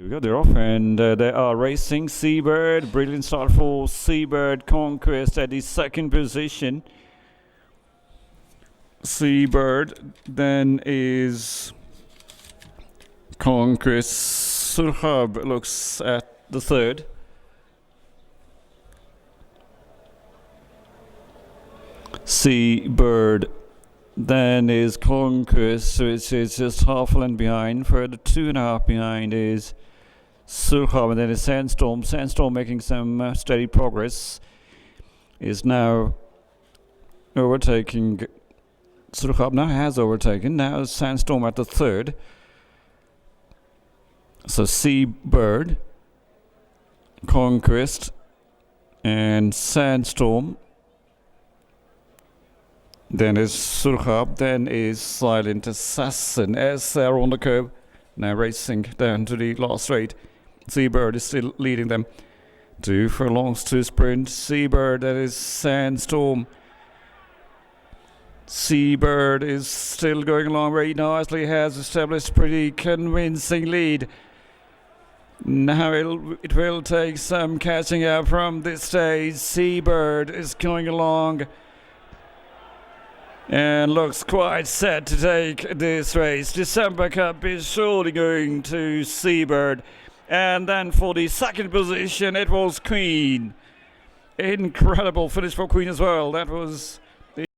Here we go, they're off and they are racing. Seabird, brilliant start for Seabird. Conquest at the second position. Seabird, then is Conquest. Surhab looks at the third. Seabird, then is Conquest, which is just half a length behind. Further 2.5 behind is Surhab, and then is Sandstorm. Sandstorm making some steady progress. Is now overtaking. Surhab now has overtaken. Now Sandstorm at the third. So Seabird, Conquest, and Sandstorm. Then is Surhab, then is Silent Assassin as they're on the curb. Now racing down to the last straight. Seabird is still leading them. 2 furlongs to sprint. Seabird, that is Sandstorm. Seabird is still going along very nicely, has established pretty convincing lead. Now it will take some catching up from this stage. Seabird is going along and looks quite set to take this race. December Cup is surely going to Seabird. And then for the second position, it was Queen. Incredible finish for Queen as well. That was